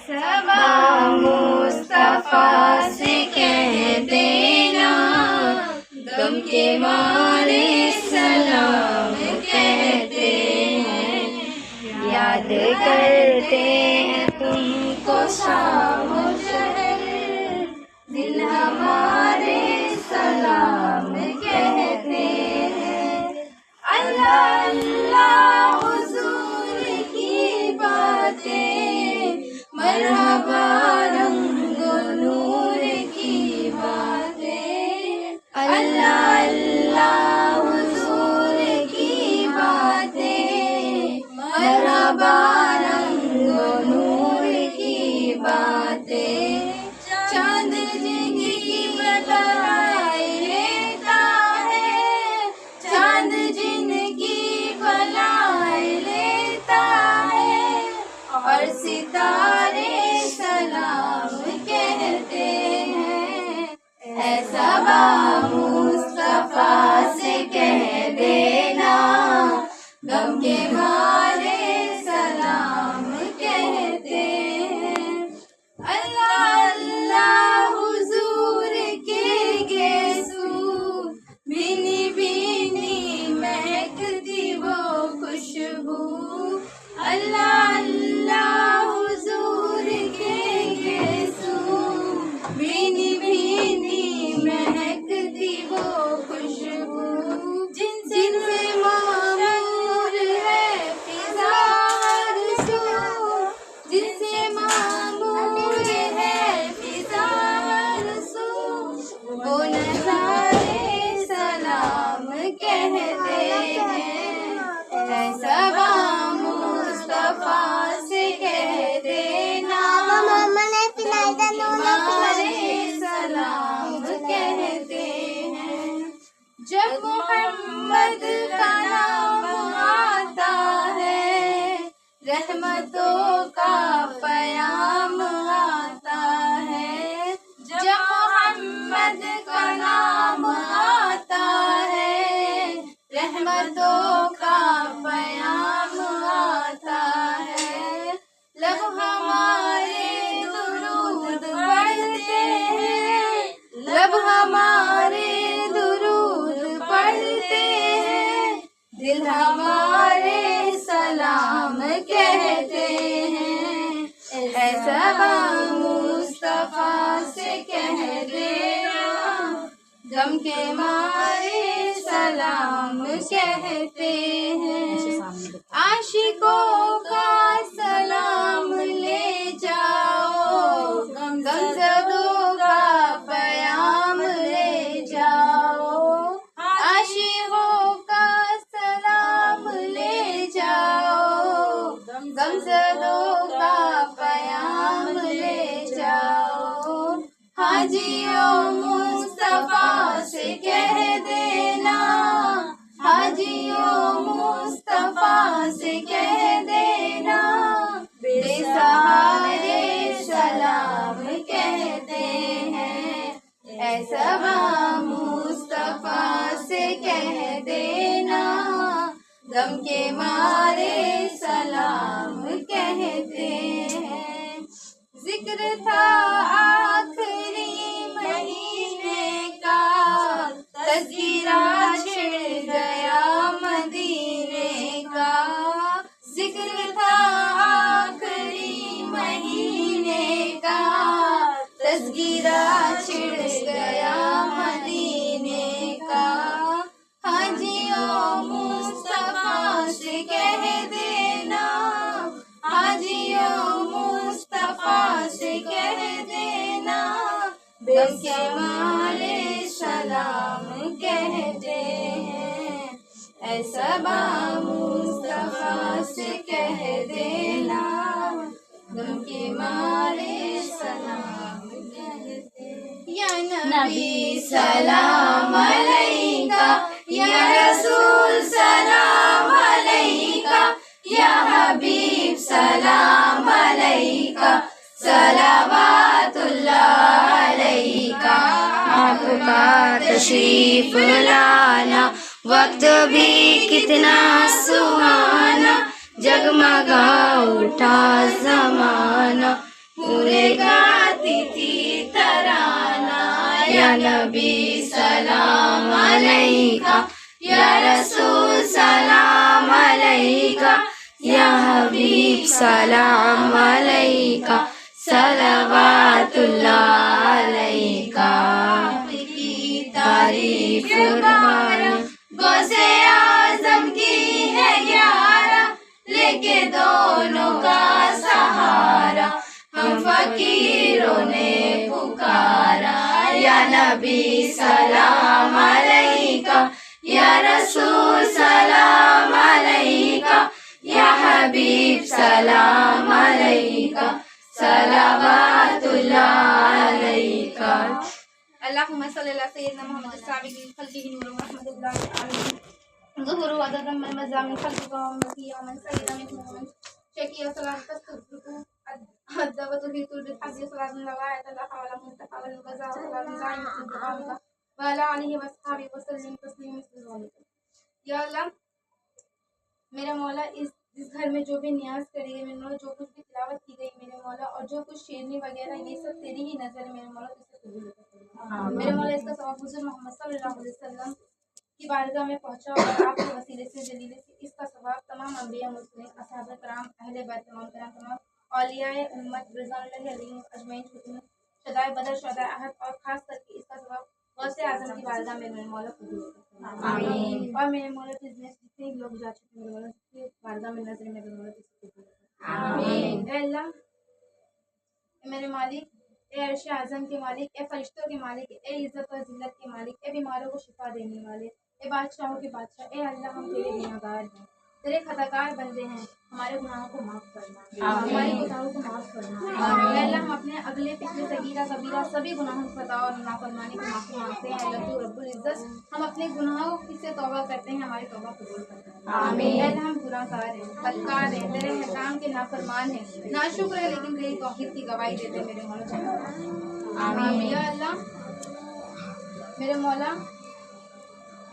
صبا مصطفیٰ سے کہہ دینا، غم کے مارے سلام کہتے ہیں، یاد کرتے ہیں تم کو شام و شہر، دل ہمارے سلام کہتے ہیں۔ اللہ اللہ حضور کی باتیں، مرحبا رنگ و نور کی باتیں، اللہ اللہ حضور کی باتیں، مرحبا رنگ و نور کی باتیں، چاند جن کی بلائے لیتا ہے، چاند جن کی بلائے لیتا ہے، اور ستارے سلام کہتے ہیں۔ اے صبا مصطفیٰ سے کہہ دینا، غم کے مارے سلام کہتے ہیں۔ اللہ اللہ حضور کے گیسو، بھینی بھینی مہکتی وہ خوشبو، اللہ اللہ حضور کے گیسو، بھینی بھینی مہکتی وہ خوشبو، جن سے معمور ہے فضا ہر سو، جن سے معمور ہے فضا ہر سو، وہ نظارے سلام کہتے ہیں۔ اے صبا مصطفیٰ سے کہہ دینا، ہمارے سلام کہتے ہیں۔ جب محمد کا نام آتا ہے، رحمتوں کا پیام آتا ہے، جب محمد کا نام آتا ہے، رحمتوں کا پیام آتا ہے، لب ہمارے درود پڑھتے ہیں، لب ہمارے درود پڑھتے ہیں، دل ہمارے سلام کہتے ہیں۔ اے صبا مصطفیٰ سے کہہ دینا، غم کے مارے سلام کہتے ہیں۔ عاشقوں کا سلام لے جاؤ، غمزدوں کا پیام لے جاؤ، عاشقوں کا سلام لے جاؤ، غمزدوں کا پیام لے جاؤ، حاجیوں مصطفیٰ سے کہہ دینا، حاجیوں مصطفیٰ سے کہہ دینا، بے سہارے سلام کہتے ہیں۔ اے صبا مصطفیٰ سے کہہ دینا، غم کے مارے سلام کہتے ہیں۔ ذکر تھا آخری مہینے کا، تذکرہ چھڑ گیا مدینے کا، ذکر تھا آخری مہینے کا، تذکرہ چھڑ گیا مدینے کا، حاجیوں مصطفیٰ سے کہہ دینا، حاجیوں مصطفیٰ سے کہہ دینا، غم کے مارے سلام کہتے ہیں۔ اے صبا مصطفیٰ سے کہہ دینا، غم کے مارے سلام کہتے ہیں۔ یا نبی سلام علیکہ، یا رسول سلام علیکہ، یا حبیب سلام علیکہ، صلوات اللہ علیکہ۔ آپ کا تشریف لانا وقت بھی کتنا سہانا، जगमगा उठा जमाना, पूरे गाती थी तराना, या नबी सलाम अलैका, या रसूल सलाम अलैका, या हबीब सलाम अलैका, सलवातुल्लाह अलैका। की तारीफ फरमाना, गौसे आजम की है ग्यारह, लेके दोनों का सहारा, हम फकीरों ने पुकारा, या नबी सलाम अलैका, या रसूल सलाम अलैका, या हबीब सलाम अलैका, सलावतुल्लाह अलैका। अल्लाहुम्मा सल्ली अला सय्यिदिना मुहम्मद साबिक़िल खल्क़िहि नूरन व रहमतुल्लाहि अलैहि ज़ुहुरु अददन मन मज़ामिन खल्क़िका व मज़किया मन सय्यिदा मिन मुहम्मद शकीया सलात तस्तुरु अद्दवतु ही तुल बिल हज़्ज़ि सलातun लवायत ला हawla मुस्तफा वल गज़ा व सलातun दाइमतुन बिक़ामिका व अला आलिहि व अस्हाबिहि व सल्लिम तस्लीमा मिस्लुज़ालिका। या अल्लाह, मेरा मौला इस घर में जो भी नियाज करी गई मेरे मौला, जो कुछ भी तिलावत की गई मेरे मौला, और जो कुछ शेरनी वगैरह ये सब तेरी ही नज़र है मेरे मौला, तुझसे कबूल कर मेरे मौला। इसका सवाब हुज़ूर मोहम्मद सल्लल्लाहु अलैहि वसल्लम की बारगाह में पहुंचा और आपके वसीले से जलीले से इसका सवाब तमाम अंबिया मुर्सलीन असहाब कराम अहले बैत तमाम औलियाए उम्मत रिज़वानुल्लाहि अलैहिम अजमईन शदाए बदर शदाए अहद और खास करके इसका सवाब गौसे आज़म की बारगाह में मेरे मौला कबूल कर। आमीन। और मेरे मौला जितने लोग जा चुके मेरे मौला के बारगाह में नजर मेरे मौला की। आमीन। ए अल्लाह, मेरे मालिक, ए अर्श आज़म के मालिक, ए फरिश्तों के मालिक, ए इज़्ज़त और ज़िल्लत के मालिक, ए बीमारों को शिफा देने वाले, ए बादशाहों के बादशाह, ए अल्लाह, हम तेरे गुनहगार हैं, तेरे खताकार बंदे हैं, हमारे गुनाहों को माफ़ करना, हमारी कोताहों को माफ़ करना। ए अल्लाह, हम अपने अगले पिछले सगीरा कबीरा सभी गुनाहों खता और नाफरमानी की माफ़ी मांगते हैं। अल्लाह तू रब्बुल इज़्ज़त, हम अपने गुनाहों से तौबा करते हैं, हमारी तौबा कबूल करते हैं। आमीन। अल्लाह, हम गुनाहगार हैं, बदकार हैं, तेरे हकाम के नाफरमान हैं, नाशुक्र है, लेकिन तेरी तौहीद की गवाही देते हैं मेरे मौला। आमीन। या अल्लाह, मेरे मौला,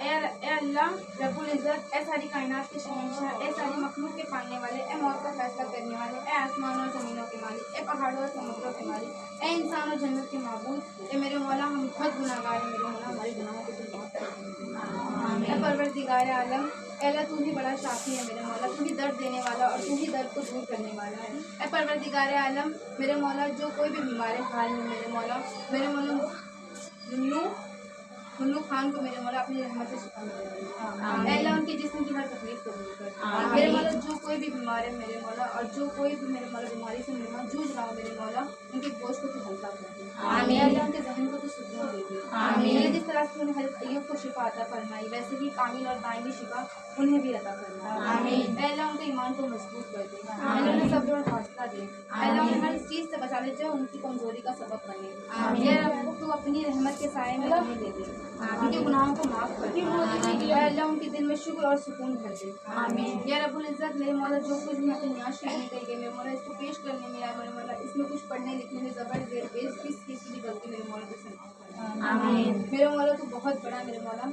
ए अल्लाह रब्बुल इज़्ज़त, ए सारी कायनात के शहंशाह, ए सारी मखलूक के पालने वाले, ए मौत का फैसला करने वाले, ए आसमान और ज़मीनों के मालिक, ए पहाड़ों और समुद्रों के मालिक, ए इंसान और जन्नत के माबूद, ए मेरे मौला, हम बहुत गुनाहगार हैं मेरे मौला, हमारे गुनाहों को तू माफ़ कर। ए परवरदिगार आलम, ए अल्लाह, तू ही बड़ा शाफी है मेरे मौला, तू ही दर्द देने वाला और तू ही दर्द को दूर करने वाला है। ए परवरदिगार आलम, मेरे मौला, जो कोई भी बीमार हाल में मेरे मौला मुन्नू खान को मेरे मौला अपनी रहमत से शिफा मिले। अल्लाह, उनके जिस्म की हर तकलीफ को दूर कर। मेरे मौला, जो कोई भी बीमार है मेरे मौला, और जो कोई भी मेरे मौला बीमारी से मेरे मौला जूझ रहा हो मेरे मौला, उनके बोझ को तू हल्का कर दे। अल्लाह, उनके जहन को तू सुकून दे दे। जिस तरह से उन्हें हज़रत अय्यूब को शिफा अता फरमाई, वैसे ही कामिल और दायमी शिफा उन्हें भी अता फरमा। अल्लाह, उनके ईमान को मजबूत कर दे, उन्हें सब्र और हौसला दे। अल्लाह, उन्हें हर चीज़ से बचा ले जो उनकी कमजोरी का सबब बने। तू अपनी रहमत के साए में उन्हें ले दे, उनके गुनाहों को माफ़ कर दे। अल्लाह, उनके दिल में शुक्र और सुकून भर दे। या रब्बुल इज़्ज़त, मेरे मौला, जो कुछ भी अपनी न्याज शेरनी कही गई मेरे मौला, इसको पेश करने में आया मेरे मौला, इसमें कुछ पढ़ने लिखने में ज़बर देर बेस किस चीज़ की भी गलती मेरे मौला को माफ़ कर। मेरे मौला, तू बहुत बड़ा मेरे मौला,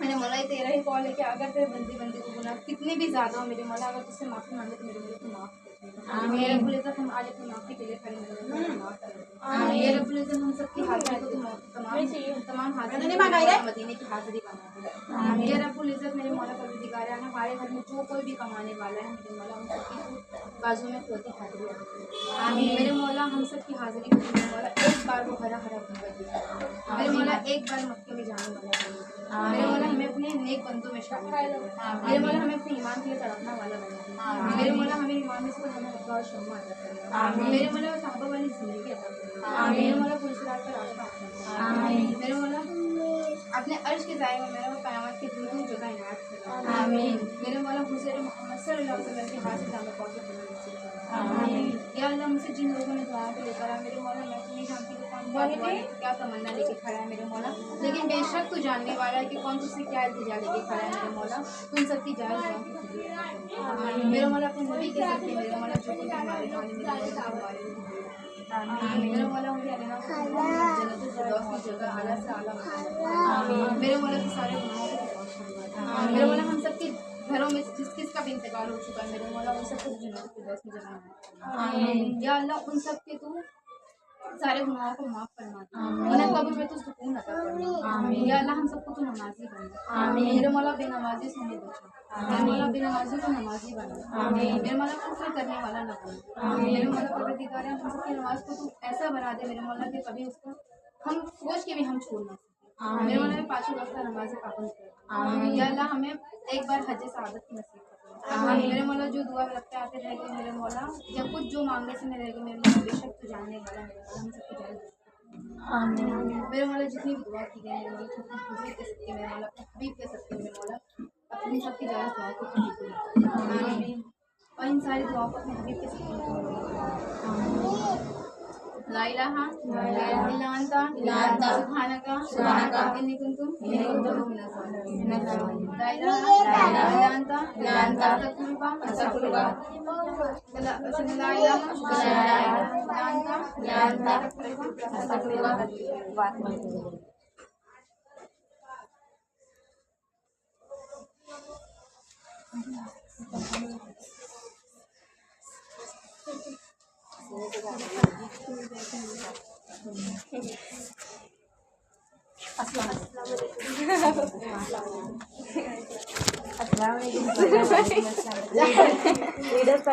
मेरे मौला, ये तेरा ही कॉल है कि अगर तेरे बंदे को गुनाह कितने भी ज़्यादा हो मेरे मौला, अगर तुझसे माफ़ी मांगे तो मेरे मौला तू माफ़ कर। मेरे रब्बुल इज़्ज़त, हम आज अपनी माफ़ी के लिए खड़े मेरे मौला माफ़ कर। मेरे रब्बुल इज़्ज़त, हम सबकी हाज़िरी को तू तमाम हाज़िरी मदीने की हाज़िरी बना दे। मेरे रब्बुल इज़्ज़त, मेरे मौला परवरदिगार आलम, हमारे घर में जो कोई भी कमाने वाला है मेरे मौला, हम सबकी बाजू में खोती हाज़िरी रख दे। मेरे मौला, हम सबकी हाज़िरी को मेरे मौला एक बार वो हरा हरा कर दे। मेरे मौला, एक बार मक्के में जाने वाला है मेरे मौला, हमें अपने नेक बंदों में शामिल कर। मेरे मौला, हमें अपने ईमान के लिए तड़पना वाला बना। मेरे मौला, हमें ईमान में से हमें अफ़ज़ल और शम्मा अता कर। मेरे मौला, सहाबा वाली ज़िंदगी अता कर। मेरे मौला, पुरस्कार का रास्ता अता कर। मेरे मौला, अपने अर्श के ज़ाहिर में मेरे क़यामत के दिन दूर जगह इनायत कर। मेरे मौला, हुज़ूर मोहम्मद सल्लल्लाहु अलैहि वसल्लम के हाथ से जामे पहुँचे। या अल्लाह, मुझसे जिन लोगों ने दुआओं को लेकर आया मेरे मौला, मैं तो नहीं जानती कि कौन क्या तमन्ना लेके खड़ा है मेरे मौला, लेकिन बेशक तू जानने वाला है कि कौन तुझसे क्या इल्तिजा लेके खड़ा है मेरे मौला, तुम सबकी जायज़ दुआओं की कबूल कर। मेरे मौला, अपने नबी के सदक़े मेरे मौला, जो कोई हमारे हाल मेरे मौला, उनके अल्लाह को जन्नत फिरदौस की जगह आला से आला। मेरे मौला, के सारे गुनाहों को माफ़ फरमा। मेरे मौला, हम सबकी घरों में जिस किस का भी इंतकाल हो चुका है मेरे मौला, उन सबको जन्नत की में जगह या अल्लाह, उन सब के तू सारे गुनाहों को माफ फरमा दे, उन्हें कब्र में तू सुकून अता फरमा। या अल्लाह, हम सबको तू नमाजी बना, मेरे मौला बेनमाजी से हमें बचा, मेरे मौला बेनमाजी को नमाजी बना, मेरे मौला कुफ्र करने वाला न बना, मेरे मौला परवरदिगार हम सबकी नमाज को तू ऐसा बना दे मेरे मौला कि कभी उसको हम सोच के भी हम छोड़ ना सकें। मेरे मौला में 5 वक्त का नमाज पाबंद कर। या अल्लाह, हमें एक बार हज सआदत की नसीब कर। मेरे मौला, जो दुआ रखते आते रह गए मेरे मौला, जब कुछ जो मांगने से मैं रह गई मेरे मौला, बेशक तो जानने वाला मेरे मौला, हम सबकी जान मेरे मौला, जितनी भी दुआ की गई मेरे मौला, छोटी खुशी कह सकते मेरे मौला, हबीब कह सकते मेरे मौला, अपनी सबकी जायज़ दुआ को कबूल कर और इन सारी दुआओं को अपने हबीब के साथ ला इलाहा इल्ला अंता सुब्हानका इन्नी कुन्तु मिनज़ ज़ालिमीन। ला इलाहा इल्ला अंता अस्तग़फिरुका ला इलाहा इल्ला अंता अस्तग़फिरुका। अस्सलाम वालेकुम।